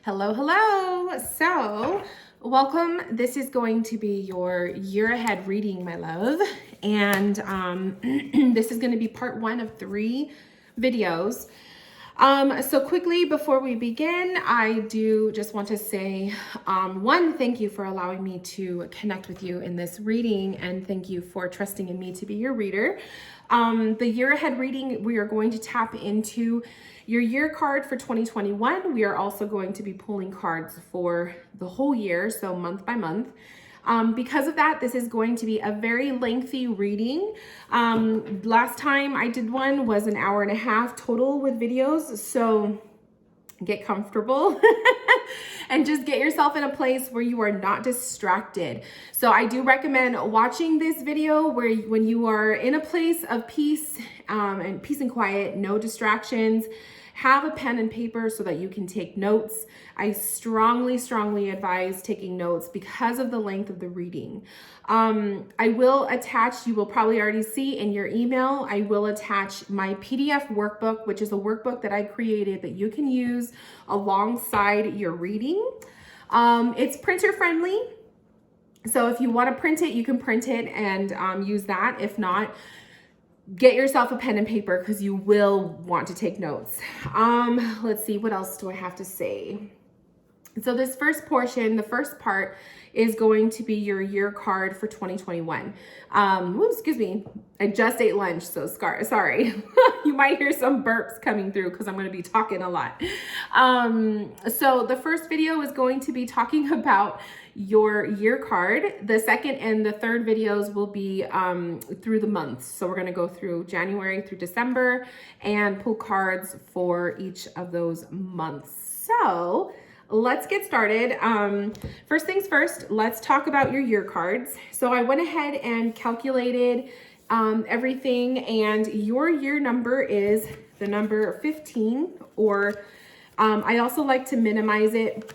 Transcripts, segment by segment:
Hello, hello. So, welcome. This is going to be your year ahead reading, my love. And this is going to be part 1 of 3 videos. So quickly before we begin, I do just want to say, one, thank you for allowing me to connect with you in this reading, and thank you for trusting in me to be your reader. The year ahead reading, we are going to tap into your year card for 2021. We are also going to be pulling cards for the whole year, so month by month. Because of that, this is going to be a very lengthy reading. Last time I did one was an hour and a half total with videos, so get comfortable and just get yourself in a place where you are not distracted. So I do recommend watching this video when you are in a place of peace and quiet, no distractions. Have a pen and paper so that you can take notes. I strongly advise taking notes because of the length of the reading. I will attach, you will probably already see in your email, I will attach my PDF workbook, which is a workbook that I created that you can use alongside your reading. It's printer friendly. So if you want to print it, you can print it and use that. If not, get yourself a pen and paper because you will want to take notes. Let's see, what else do I have to say? So this first portion, the first part, is going to be your year card for 2021. Excuse me, I just ate lunch, so sorry. You might hear some burps coming through because I'm going to be talking a lot. So the first video is going to be talking about your year card. The second and the third videos will be through the months. So we're going to go through January through December and pull cards for each of those months. So let's get started. First things first, let's talk about your year cards. So I went ahead and calculated everything, and your year number is the number 15, or I also like to minimize it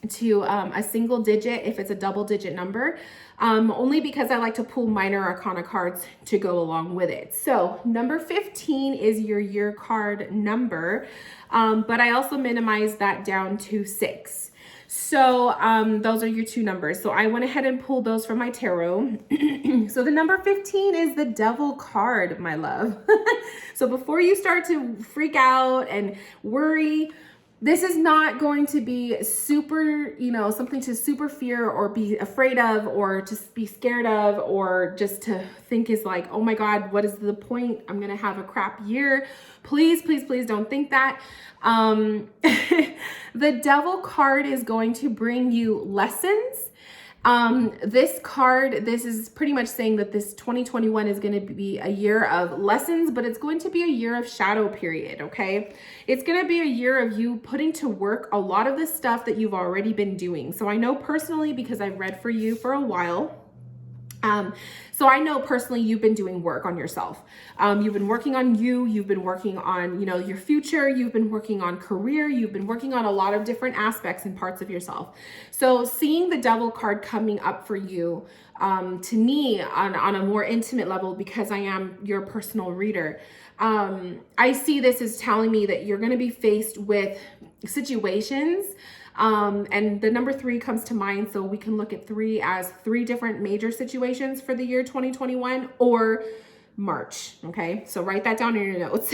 to a single digit if it's a double digit number, only because I like to pull minor arcana cards to go along with it. So number 15 is your year card number, but I also minimize that down to 6. So those are your 2 numbers. So I went ahead and pulled those from my tarot. So the number 15 is the Devil card, my love. So before you start to freak out and worry, this is not going to be super, something to super fear or be afraid of or to be scared of or just to think is like, oh my God, what is the point? I'm going to have a crap year. Please don't think that. The Devil card is going to bring you lessons. This card, this is pretty much saying that this 2021 is going to be a year of lessons, but it's going to be a year of shadow period, okay? It's going to be a year of you putting to work a lot of the stuff that you've already been doing. So I know personally, because I've read for you for a while, so I know personally you've been doing work on yourself. You've been working on you've been working on, your future, you've been working on career, you've been working on a lot of different aspects and parts of yourself. So seeing the Devil card coming up for you, to me on a more intimate level, because I am your personal reader, I see this as telling me that you're going to be faced with situations. And the number 3 comes to mind. So we can look at 3 as 3 different major situations for the year 2021 or March. Okay. So write that down in your notes.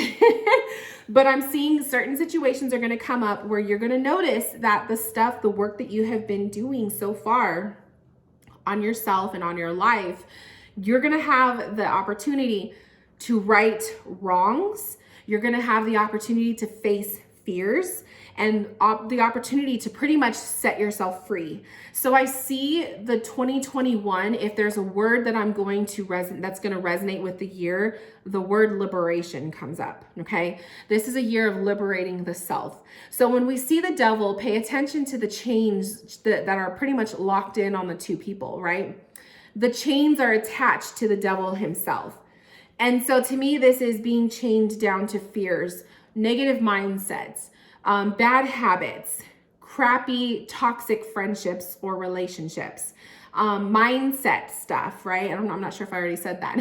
But I'm seeing certain situations are going to come up where you're going to notice that the work that you have been doing so far on yourself and on your life, you're going to have the opportunity to right wrongs. You're going to have the opportunity to face fears and the opportunity to pretty much set yourself free. So I see the 2021, if there's a word that I'm going to that's going to resonate with the year, the word liberation comes up, okay? This is a year of liberating the self. So when we see the Devil, pay attention to the chains that are pretty much locked in on the 2 people, right? The chains are attached to the Devil himself. And so to me, this is being chained down to fears, negative mindsets, bad habits, crappy, toxic friendships or relationships. mindset stuff, right? I'm not sure if I already said that.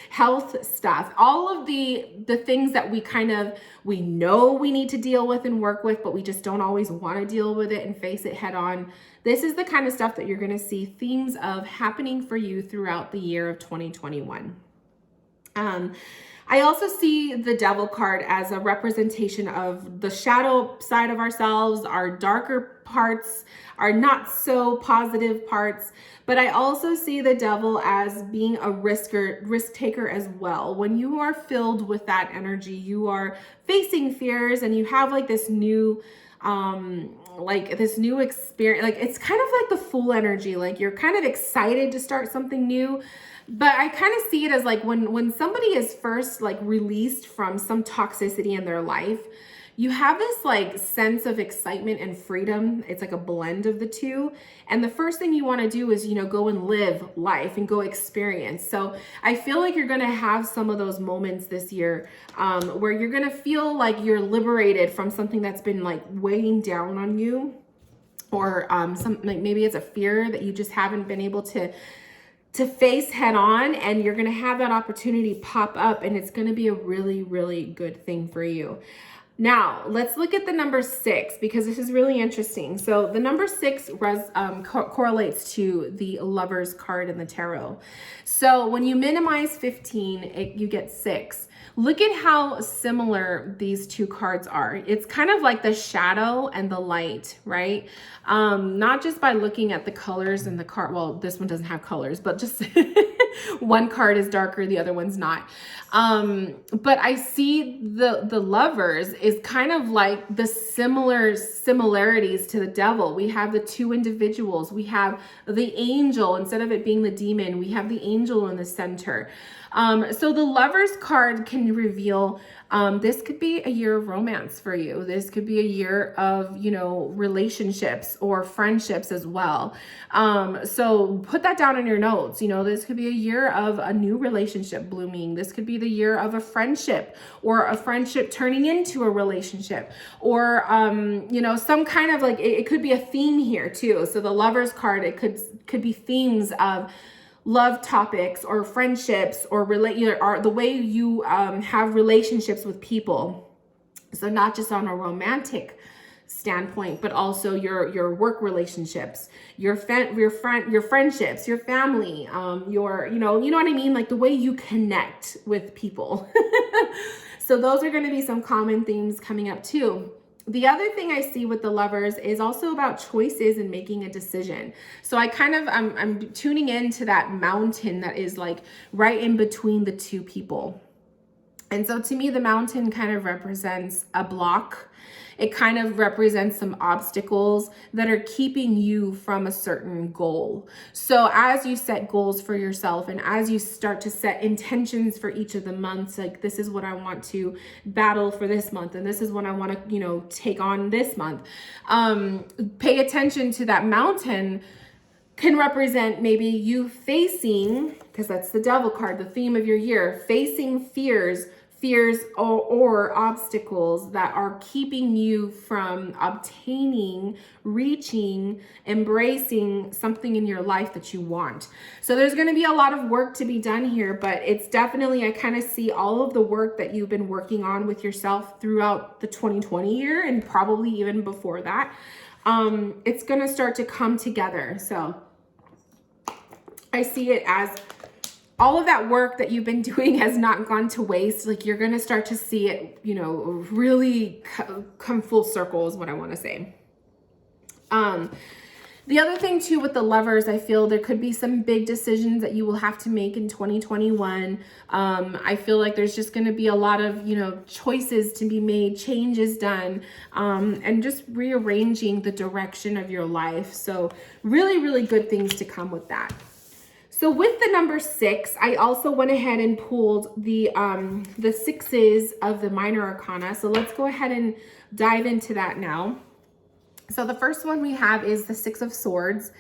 Health stuff, all of the things that we know we need to deal with and work with, but we just don't always want to deal with it and face it head on. This is the kind of stuff that you're going to see themes of happening for you throughout the year of 2021. I also see the Devil card as a representation of the shadow side of ourselves, our darker parts, our not so positive parts. But I also see the Devil as being a risk taker as well. When you are filled with that energy, you are facing fears and you have like this new experience. Like it's kind of like the Fool energy. Like you're kind of excited to start something new. But I kind of see it as like when somebody is first like released from some toxicity in their life, you have this like sense of excitement and freedom. It's like a blend of the two. And the first thing you want to do is, go and live life and go experience. So I feel like you're going to have some of those moments this year where you're going to feel like you're liberated from something that's been like weighing down on you, or maybe it's a fear that you just haven't been able to face head on, and you're going to have that opportunity pop up, and it's going to be a really, really good thing for you. Now, let's look at the number 6, because this is really interesting. So the number 6 correlates to the Lovers card in the tarot. So when you minimize 15, you get 6. Look at how similar these two cards are. It's kind of like the shadow and the light, right? Not just by looking at the colors in the card. Well, this one doesn't have colors, but just one card is darker, the other one's not. But I see the Lovers is kind of like the similarities to the Devil. We have the two individuals. We have the angel. Instead of it being the demon, we have the angel in the center. So the Lovers card can reveal this could be a year of romance for you. This could be a year of, relationships or friendships as well. So put that down in your notes. This could be a year of a new relationship blooming. This could be the year of a friendship, or a friendship turning into a relationship, or, some kind of like, it could be a theme here too. So the Lovers card, it could be themes of love topics or friendships, or the way you have relationships with people. So not just on a romantic standpoint, but also your work relationships, your friendships, your family, you know what I mean? Like the way you connect with people. So those are going to be some common themes coming up too. The other thing I see with the Lovers is also about choices and making a decision. So I'm tuning into that mountain that is like right in between the two people. And so to me, the mountain kind of represents a block. It kind of represents some obstacles that are keeping you from a certain goal. So as you set goals for yourself, and as you start to set intentions for each of the months, like this is what I want to battle for this month, and this is what I want to, take on this month. Pay attention to that mountain. Can represent maybe you facing, because that's the Devil card, the theme of your year, facing fears or obstacles that are keeping you from obtaining, reaching, embracing something in your life that you want. So there's going to be a lot of work to be done here, but it's definitely, I kind of see all of the work that you've been working on with yourself throughout the 2020 year, and probably even before that. It's going to start to come together. So I see it as all of that work that you've been doing has not gone to waste. Like you're going to start to see it, really come full circle is what I want to say. The other thing too with the Lovers, I feel there could be some big decisions that you will have to make in 2021. I feel like there's just going to be a lot of, choices to be made, changes done, and just rearranging the direction of your life. So really, really good things to come with that. So with the number 6, I also went ahead and pulled the sixes of the minor arcana. So let's go ahead and dive into that now. So the first one we have is the 6 of Swords.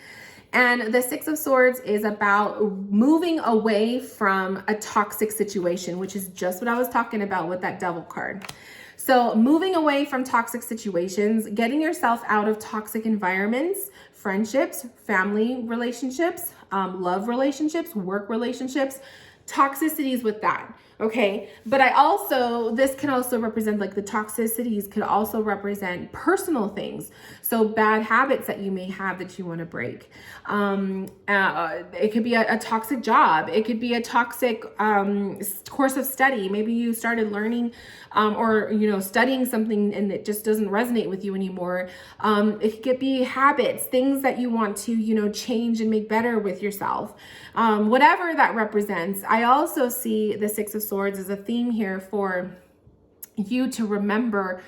And the 6 of Swords is about moving away from a toxic situation, which is just what I was talking about with that Devil card. So moving away from toxic situations, getting yourself out of toxic environments, friendships, family relationships, love relationships, work relationships, toxicities with that. Okay. But this can also represent, like, the toxicities could also represent personal things. So bad habits that you may have that you want to break. It could be a toxic job. It could be a toxic course of study. Maybe you started learning or, studying something and it just doesn't resonate with you anymore. It could be habits, things that you want to, change and make better with yourself. Whatever that represents. I also see the Six of Swords as a theme here for you to remember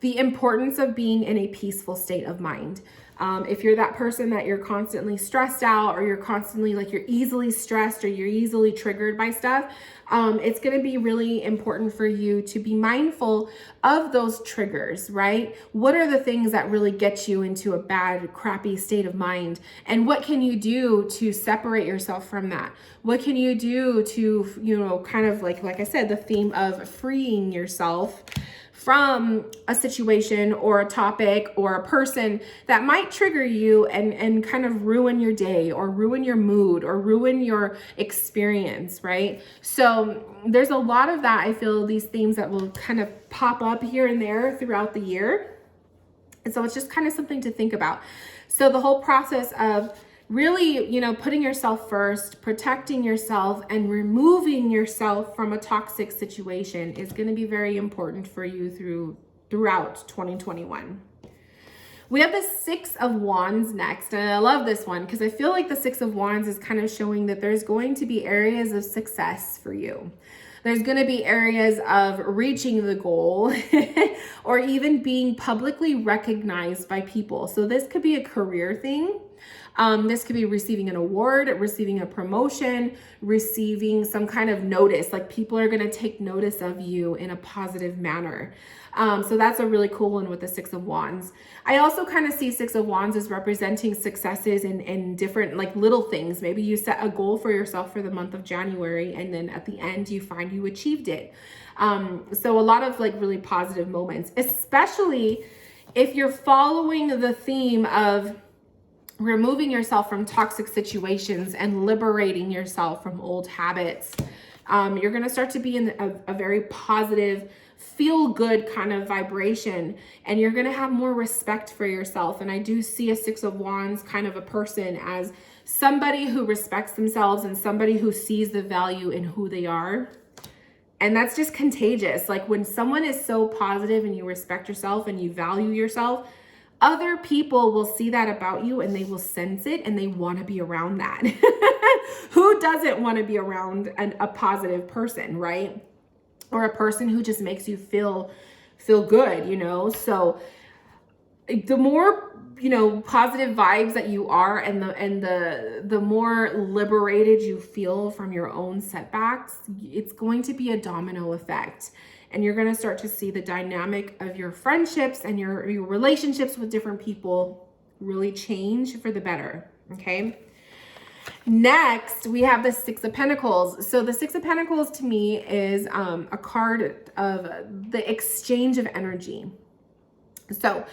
the importance of being in a peaceful state of mind. If you're that person that you're constantly stressed out, or you're constantly, like, you're easily stressed or you're easily triggered by stuff, it's going to be really important for you to be mindful of those triggers, right? What are the things that really get you into a bad, crappy state of mind? And what can you do to separate yourself from that? What can you do to, kind of like I said, the theme of freeing yourself from a situation or a topic or a person that might trigger you and kind of ruin your day or ruin your mood or ruin your experience, right? So there's a lot of that. I feel these themes that will kind of pop up here and there throughout the year. And so it's just kind of something to think about. So the whole process of really, putting yourself first, protecting yourself, and removing yourself from a toxic situation is going to be very important for you throughout 2021. We have the Six of Wands next, and I love this one because I feel like the Six of Wands is kind of showing that there's going to be areas of success for you. There's going to be areas of reaching the goal or even being publicly recognized by people. So this could be a career thing. This could be receiving an award, receiving a promotion, receiving some kind of notice, like people are going to take notice of you in a positive manner. So that's a really cool one with the Six of Wands. I also kind of see Six of Wands as representing successes in different, like, little things. Maybe you set a goal for yourself for the month of January, and then at the end you find you achieved it. So a lot of, like, really positive moments, especially if you're following the theme of removing yourself from toxic situations and liberating yourself from old habits. You're going to start to be in a very positive, feel good kind of vibration, and you're going to have more respect for yourself. And I do see a Six of Wands kind of a person as somebody who respects themselves and somebody who sees the value in who they are. And that's just contagious. Like, when someone is so positive and you respect yourself and you value yourself, other people will see that about you and they will sense it and they want to be around that. Who doesn't want to be around a positive person, right? Or a person who just makes you feel good, So the more, positive vibes that you are, and the more liberated you feel from your own setbacks, it's going to be a domino effect. And you're going to start to see the dynamic of your friendships and your relationships with different people really change for the better. Okay. Next, we have the Six of Pentacles. So the Six of Pentacles to me is a card of the exchange of energy. So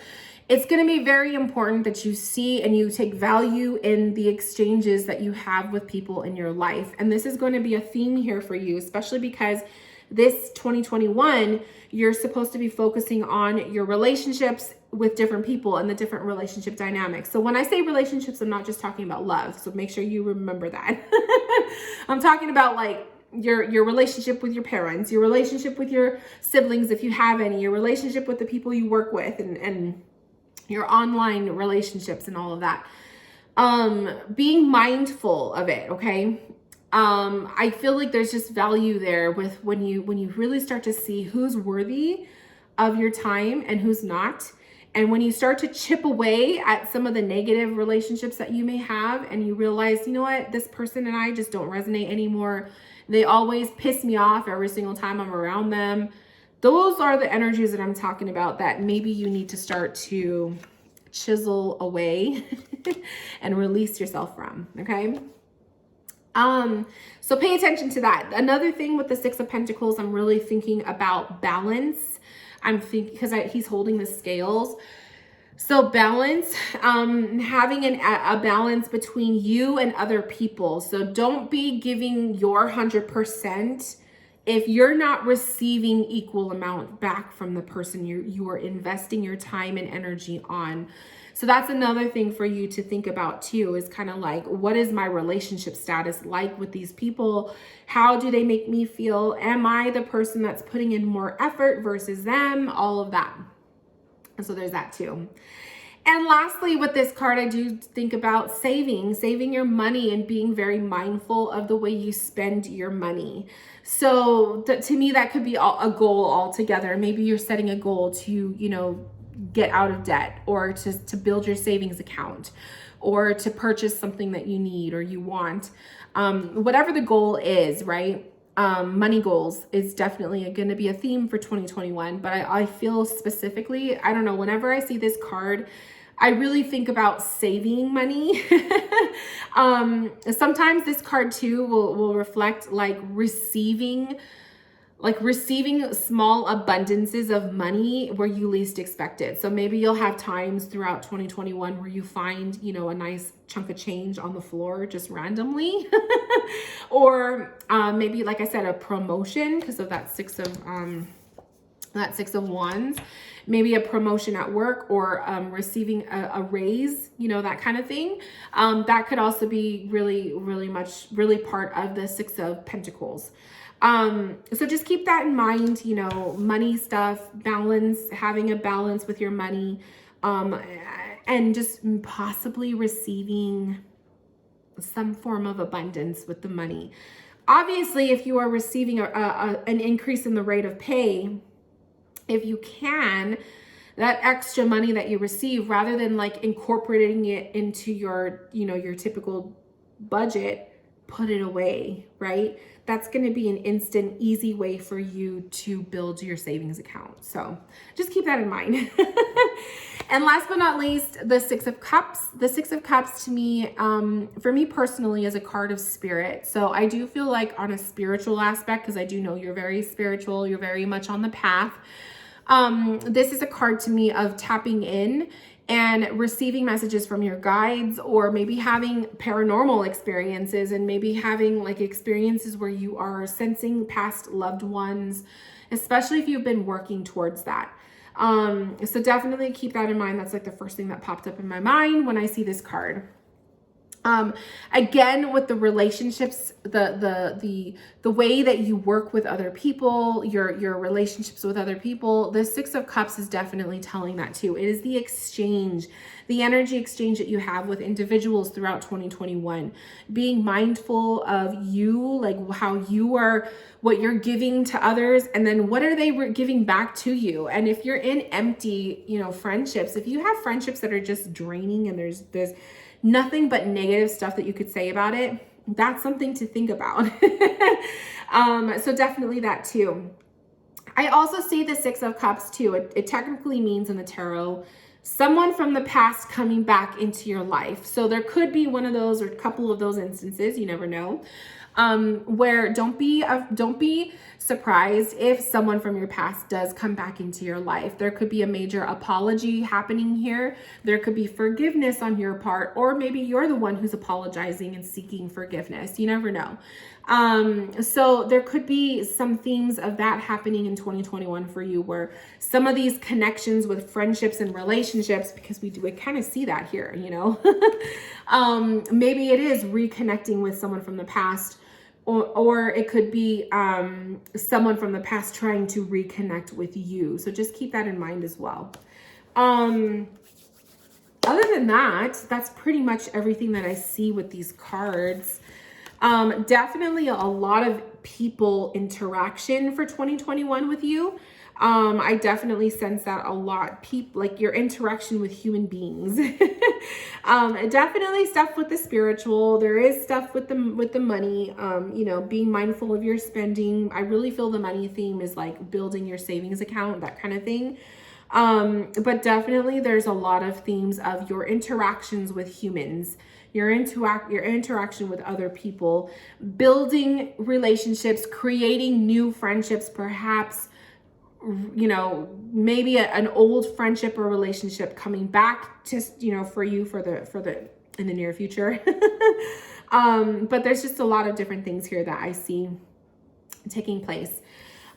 it's going to be very important that you see and you take value in the exchanges that you have with people in your life. And this is going to be a theme here for you, especially because this 2021, you're supposed to be focusing on your relationships with different people and the different relationship dynamics. So when I say relationships, I'm not just talking about love. So make sure you remember that. I'm talking about, like, your relationship with your parents, your relationship with your siblings, if you have any, your relationship with the people you work with, and your online relationships and all of that. Being mindful of it. Okay. I feel like there's just value there with when you really start to see who's worthy of your time and who's not. And when you start to chip away at some of the negative relationships that you may have, and you realize, you know what, this person and I just don't resonate anymore. They always piss me off every single time I'm around them. Those are the energies that I'm talking about that maybe you need to start to chisel away and release yourself from. Okay. So pay attention to that. Another thing with the Six of Pentacles, I'm really thinking about balance. I'm thinking, because he's holding the scales. So balance, having a balance between you and other people. So don't be giving your 100% if you're not receiving equal amount back from the person you are investing your time and energy on. So that's another thing for you to think about too, is kind of like, what is my relationship status like with these people? How do they make me feel? Am I the person that's putting in more effort versus them? All of that. So there's that too. And lastly, with this card, I do think about saving your money and being very mindful of the way you spend your money. So to me, that could be a goal altogether. Maybe you're setting a goal to, get out of debt, or to build your savings account, or to purchase something that you need or you want. Whatever the goal is, right? Money goals is definitely going to be a theme for 2021. But I feel specifically, I don't know, whenever I see this card, I really think about saving money. Sometimes this card too will reflect like receiving small abundances of money where you least expect it. So maybe you'll have times throughout 2021 where you find, a nice chunk of change on the floor just randomly. Or maybe, like I said, a promotion because of that Six of Wands. Maybe a promotion at work, or receiving a raise, that kind of thing. That could also be really part of the Six of Pentacles. So just keep that in mind, money stuff, balance, having a balance with your money, and just possibly receiving some form of abundance with the money. Obviously, if you are receiving an increase in the rate of pay, if you can, that extra money that you receive, rather than like incorporating it into your, your typical budget, put it away, right? That's going to be an instant, easy way for you to build your savings account. So just keep that in mind. And last but not least, the Six of Cups. The Six of Cups to me, for me personally, is a card of spirit. So I do feel like on a spiritual aspect, because I do know you're very spiritual, you're very much on the path. This is a card to me of tapping in and receiving messages from your guides, or maybe having paranormal experiences, and maybe having like experiences where you are sensing past loved ones, especially if you've been working towards that. So definitely keep that in mind. That's like the first thing that popped up in my mind when I see this card. Again, with the relationships, the way that you work with other people, your relationships with other people, the Six of Cups is definitely telling that too. It is the exchange, the energy exchange that you have with individuals throughout 2021, being mindful of you, like how you are, what you're giving to others, and then what are they giving back to you. And if you're in empty, friendships, if you have friendships that are just draining and there's nothing but negative stuff that you could say about it, that's something to think about. So definitely that too. I also see the Six of Cups too. It technically means in the tarot, someone from the past coming back into your life. So there could be one of those or a couple of those instances, you never know, where don't be surprised if someone from your past does come back into your life. There could be a major apology happening here. There could be forgiveness on your part, or maybe you're the one who's apologizing and seeking forgiveness. You never know. So there could be some themes of that happening in 2021 for you, where some of these connections with friendships and relationships, because we kind of see that here, maybe it is reconnecting with someone from the past, or it could be someone from the past trying to reconnect with you. So just keep that in mind as well. Other than that, that's pretty much everything that I see with these cards. Definitely a lot of people interaction for 2021 with you. I definitely sense that a lot. Like your interaction with human beings. Definitely stuff with the spiritual. There is stuff with the money. Being mindful of your spending. I really feel the money theme is like building your savings account, that kind of thing. But definitely there's a lot of themes of your interactions with humans, your interaction with other people, building relationships, creating new friendships, perhaps you know, maybe an old friendship or relationship coming back to, you know, for you for the in the near future. But there's just a lot of different things here that I see taking place.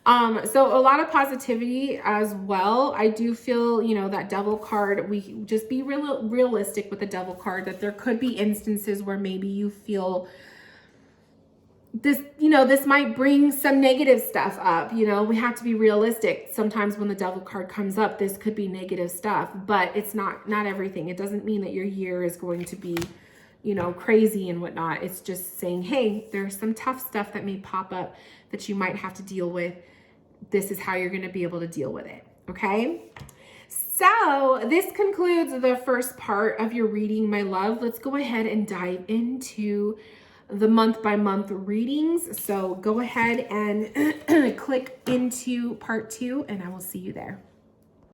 So a lot of positivity as well. I do feel, you know, that Devil card, we just be realistic with the Devil card, that there could be instances where maybe you feel this, you know, this might bring some negative stuff up. You know, we have to be realistic. Sometimes when the Devil card comes up, this could be negative stuff, but it's not everything. It doesn't mean that your year is going to be, you know, crazy and whatnot. It's just saying, hey, there's some tough stuff that may pop up that you might have to deal with. This is how you're going to be able to deal with it. Okay. So this concludes the first part of your reading, my love. Let's go ahead and dive into the month by month readings. So go ahead and click into part 2 and I will see you there.